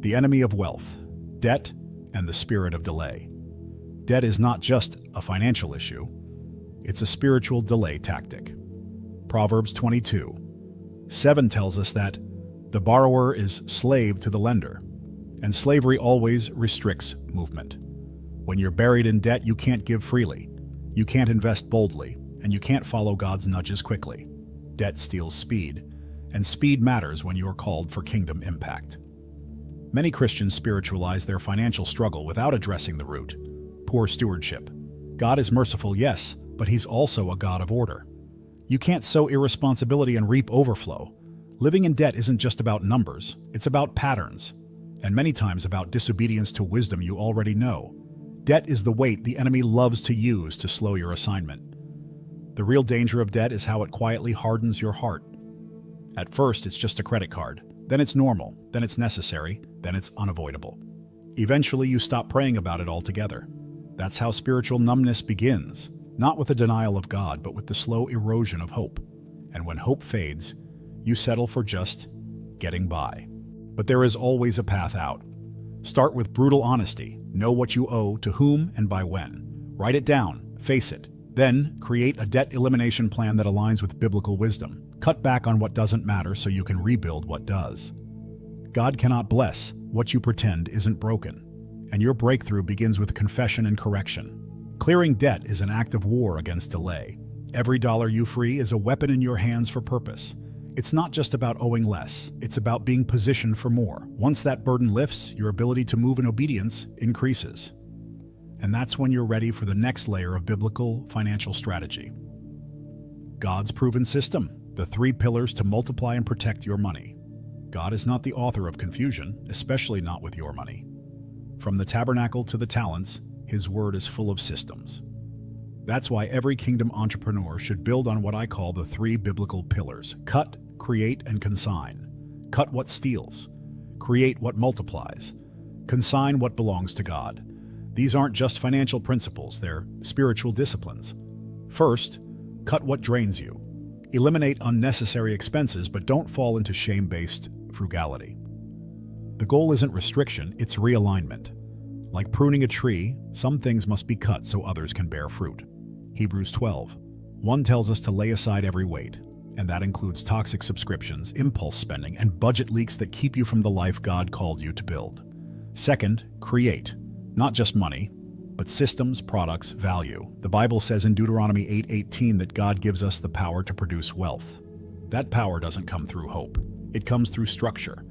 The enemy of wealth, debt, and the spirit of delay. Debt is not just a financial issue, it's a spiritual delay tactic. Proverbs 22:7 tells us that the borrower is slave to the lender, and slavery always restricts movement. When you're buried in debt, you can't give freely, you can't invest boldly, and you can't follow God's nudges quickly. Debt steals speed, and speed matters when you're called for kingdom impact. Many Christians spiritualize their financial struggle without addressing the root: poor stewardship. God is merciful, yes, but He's also a God of order. You can't sow irresponsibility and reap overflow. Living in debt isn't just about numbers, it's about patterns, and many times about disobedience to wisdom you already know. Debt is the weight the enemy loves to use to slow your assignment. The real danger of debt is how it quietly hardens your heart. At first, it's just a credit card. Then it's normal. Then it's necessary. Then it's unavoidable. Eventually, you stop praying about it altogether. That's how spiritual numbness begins, not with a denial of God, but with the slow erosion of hope. And when hope fades, you settle for just getting by. But there is always a path out. Start with brutal honesty. Know what you owe, to whom, and by when. Write it down. Face it. Then, create a debt elimination plan that aligns with biblical wisdom. Cut back on what doesn't matter so you can rebuild what does. God cannot bless what you pretend isn't broken, and your breakthrough begins with confession and correction. Clearing debt is an act of war against delay. Every dollar you free is a weapon in your hands for purpose. It's not just about owing less, it's about being positioned for more. Once that burden lifts, your ability to move in obedience increases. And that's when you're ready for the next layer of biblical financial strategy. God's proven system, the 3 pillars to multiply and protect your money. God is not the author of confusion, especially not with your money. From the tabernacle to the talents, His word is full of systems. That's why every kingdom entrepreneur should build on what I call the 3 biblical pillars: cut, create, and consign. Cut what steals. Create what multiplies. Consign what belongs to God. These aren't just financial principles, they're spiritual disciplines. First, cut what drains you. Eliminate unnecessary expenses, but don't fall into shame-based frugality. The goal isn't restriction, it's realignment. Like pruning a tree, some things must be cut so others can bear fruit. Hebrews 12:1 tells us to lay aside every weight, and that includes toxic subscriptions, impulse spending, and budget leaks that keep you from the life God called you to build. Second, create. Not just money, but systems, products, value. The Bible says in Deuteronomy 8:18 that God gives us the power to produce wealth. That power doesn't come through hope. It comes through structure.